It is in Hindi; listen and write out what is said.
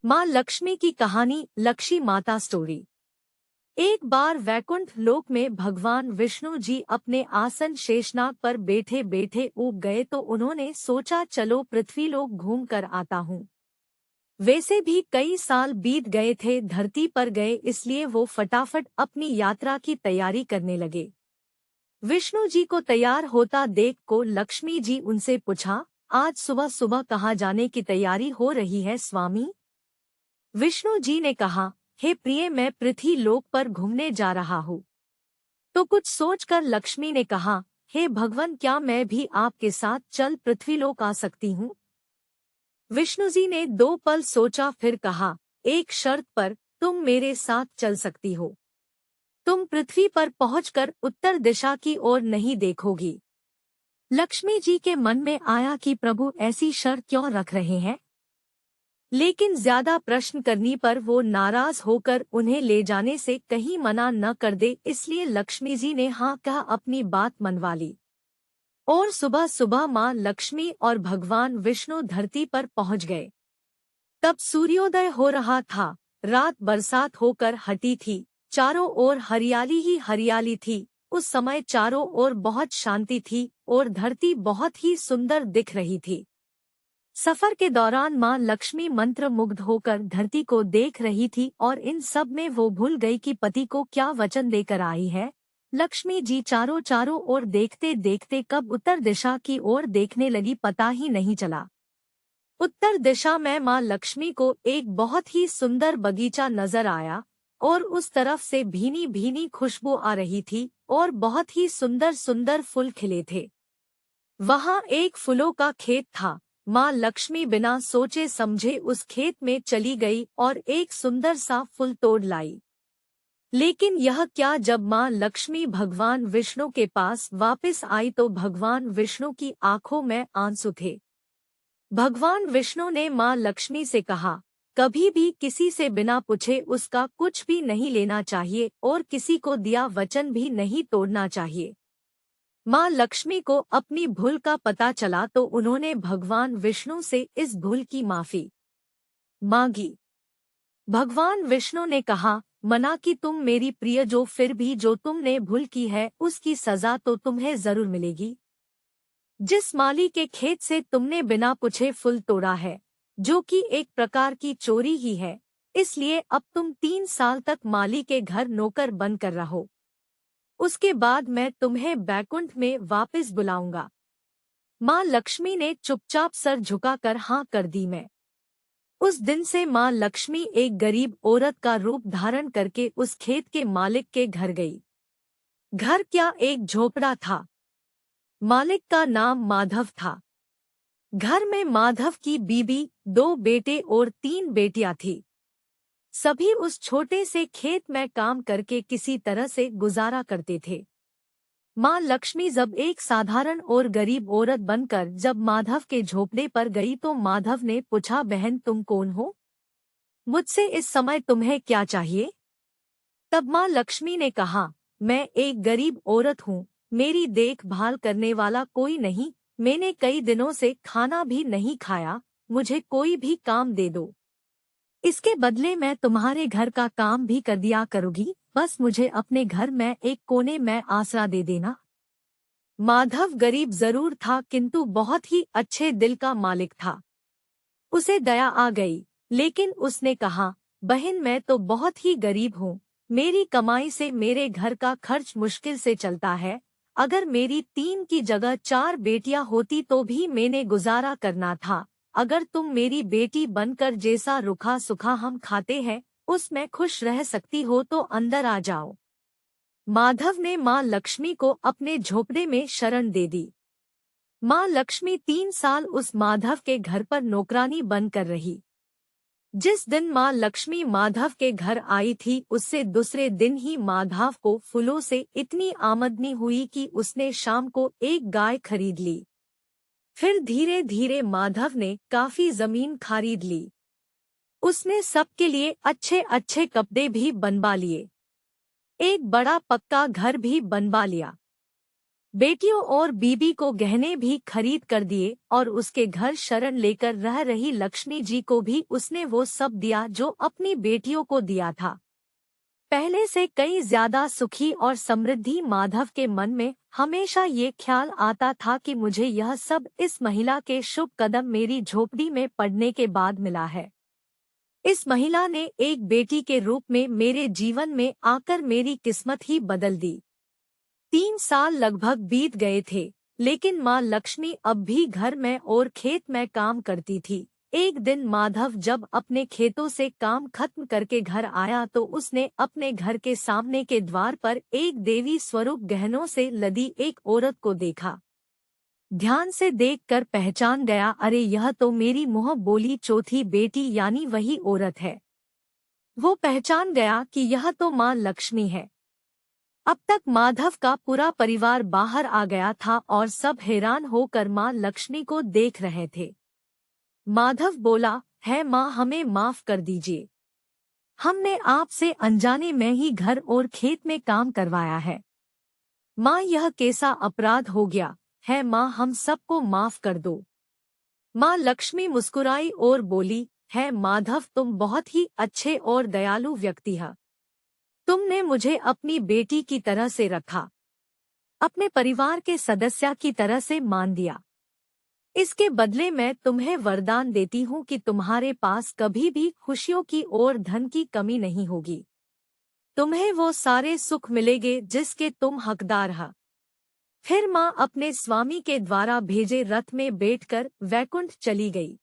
माँ लक्ष्मी की कहानी। लक्ष्मी माता स्टोरी। एक बार वैकुंठ लोक में भगवान विष्णु जी अपने आसन शेषनाग पर बैठे बैठे ऊब गए तो उन्होंने सोचा चलो पृथ्वी लोक घूम कर आता हूँ। वैसे भी कई साल बीत गए थे धरती पर गए, इसलिए वो फटाफट अपनी यात्रा की तैयारी करने लगे। विष्णु जी को तैयार होता देख को लक्ष्मी जी उनसे पूछा, आज सुबह सुबह कहाँ जाने की तैयारी हो रही है स्वामी? विष्णु जी ने कहा, हे प्रिय, मैं पृथ्वी लोक पर घूमने जा रहा हूँ। तो कुछ सोचकर लक्ष्मी ने कहा, हे भगवान, क्या मैं भी आपके साथ चल पृथ्वीलोक आ सकती हूँ? विष्णु जी ने 2 पल सोचा, फिर कहा, एक शर्त पर तुम मेरे साथ चल सकती हो। तुम पृथ्वी पर पहुंचकर उत्तर दिशा की ओर नहीं देखोगी। लक्ष्मी जी के मन में आया कि प्रभु ऐसी शर्त क्यों रख रहे हैं, लेकिन ज्यादा प्रश्न करने पर वो नाराज होकर उन्हें ले जाने से कहीं मना न कर दे, इसलिए लक्ष्मी जी ने हाँ कह अपनी बात मनवा ली। और सुबह सुबह माँ लक्ष्मी और भगवान विष्णु धरती पर पहुंच गए। तब सूर्योदय हो रहा था, रात बरसात होकर हटी थी, चारों ओर हरियाली ही हरियाली थी। उस समय चारों ओर बहुत शांति थी और धरती बहुत ही सुंदर दिख रही थी। सफर के दौरान माँ लक्ष्मी मंत्र मुग्ध होकर धरती को देख रही थी और इन सब में वो भूल गई कि पति को क्या वचन देकर आई है। लक्ष्मी जी चारों ओर देखते देखते कब उत्तर दिशा की ओर देखने लगी, पता ही नहीं चला। उत्तर दिशा में माँ लक्ष्मी को एक बहुत ही सुंदर बगीचा नजर आया और उस तरफ से भीनी भीनी खुशबू आ रही थी और बहुत ही सुंदर सुंदर फूल खिले थे। वहाँ एक फूलों का खेत था। माँ लक्ष्मी बिना सोचे समझे उस खेत में चली गई और एक सुंदर सा फूल तोड़ लाई। लेकिन यह क्या, जब माँ लक्ष्मी भगवान विष्णु के पास वापस आई तो भगवान विष्णु की आंखों में आंसू थे। भगवान विष्णु ने माँ लक्ष्मी से कहा, कभी भी किसी से बिना पूछे उसका कुछ भी नहीं लेना चाहिए और किसी को दिया वचन भी नहीं तोड़ना चाहिए। माँ लक्ष्मी को अपनी भूल का पता चला तो उन्होंने भगवान विष्णु से इस भूल की माफी मांगी। भगवान विष्णु ने कहा, मना कि तुम मेरी प्रिय, जो फिर भी जो तुमने भूल की है उसकी सजा तो तुम्हें जरूर मिलेगी। जिस माली के खेत से तुमने बिना पूछे फूल तोड़ा है, जो कि एक प्रकार की चोरी ही है, इसलिए अब तुम 3 साल तक माली के घर नौकर बनकर रहो। उसके बाद मैं तुम्हें बैकुंठ में वापस बुलाऊंगा। माँ लक्ष्मी ने चुपचाप सर झुकाकर हाँ कर दी। मैं उस दिन से माँ लक्ष्मी एक गरीब औरत का रूप धारण करके उस खेत के मालिक के घर गई। घर क्या, एक झोपड़ा था। मालिक का नाम माधव था। घर में माधव की बीबी, 2 बेटे और 3 बेटियां थी। सभी उस छोटे से खेत में काम करके किसी तरह से गुजारा करते थे। माँ लक्ष्मी जब एक साधारण और गरीब औरत बनकर जब माधव के झोपड़े पर गई तो माधव ने पूछा, बहन तुम कौन हो? मुझसे इस समय तुम्हें क्या चाहिए? तब माँ लक्ष्मी ने कहा, मैं एक गरीब औरत हूँ, मेरी देखभाल करने वाला कोई नहीं, मैंने कई दिनों से खाना भी नहीं खाया, मुझे कोई भी काम दे दो। इसके बदले मैं तुम्हारे घर का काम भी कर दिया करूँगी, बस मुझे अपने घर में एक कोने में आसरा दे देना। माधव गरीब जरूर था किंतु बहुत ही अच्छे दिल का मालिक था। उसे दया आ गई, लेकिन उसने कहा, बहन मैं तो बहुत ही गरीब हूँ, मेरी कमाई से मेरे घर का खर्च मुश्किल से चलता है। अगर मेरी 3 की जगह 4 बेटियां होती तो भी मैंने गुजारा करना था। अगर तुम मेरी बेटी बनकर जैसा रूखा सूखा हम खाते हैं उसमें खुश रह सकती हो तो अंदर आ जाओ। माधव ने माँ लक्ष्मी को अपने झोपड़े में शरण दे दी। माँ लक्ष्मी 3 साल उस माधव के घर पर नौकरानी बनकर रही। जिस दिन माँ लक्ष्मी माधव के घर आई थी उससे दूसरे दिन ही माधव को फूलों से इतनी आमदनी हुई कि उसने शाम को एक गाय खरीद ली। फिर धीरे धीरे माधव ने काफी जमीन खरीद ली। उसने सबके लिए अच्छे अच्छे कपड़े भी बनवा लिए, एक बड़ा पक्का घर भी बनवा लिया। बेटियों और बीबी को गहने भी खरीद कर दिए और उसके घर शरण लेकर रह रही लक्ष्मी जी को भी उसने वो सब दिया जो अपनी बेटियों को दिया था। पहले से कई ज्यादा सुखी और समृद्धि माधव के मन में हमेशा ये ख्याल आता था कि मुझे यह सब इस महिला के शुभ कदम मेरी झोपड़ी में पड़ने के बाद मिला है। इस महिला ने एक बेटी के रूप में मेरे जीवन में आकर मेरी किस्मत ही बदल दी। 3 साल लगभग बीत गए थे, लेकिन माँ लक्ष्मी अब भी घर में और खेत में काम करती थी। एक दिन माधव जब अपने खेतों से काम खत्म करके घर आया तो उसने अपने घर के सामने के द्वार पर एक देवी स्वरूप गहनों से लदी एक औरत को देखा। ध्यान से देखकर पहचान गया, अरे यह तो मेरी मुँह बोली चौथी बेटी यानी वही औरत है। वो पहचान गया कि यह तो माँ लक्ष्मी है। अब तक माधव का पूरा परिवार बाहर आ गया था और सब हैरान होकर माँ लक्ष्मी को देख रहे थे। माधव बोला, है माँ, हमें माफ कर दीजिए। हमने आपसे अनजाने में ही घर और खेत में काम करवाया है। माँ, यह कैसा अपराध हो गया है माँ, हम सबको माफ कर दो। माँ लक्ष्मी मुस्कुराई और बोली, है माधव, तुम बहुत ही अच्छे और दयालु व्यक्ति हैं। तुमने मुझे अपनी बेटी की तरह से रखा, अपने परिवार के सदस्य की तरह से मान दिया। इसके बदले मैं तुम्हें वरदान देती हूँ कि तुम्हारे पास कभी भी खुशियों की और धन की कमी नहीं होगी। तुम्हें वो सारे सुख मिलेंगे जिसके तुम हकदार हो। फिर माँ अपने स्वामी के द्वारा भेजे रथ में बैठकर वैकुंठ चली गई।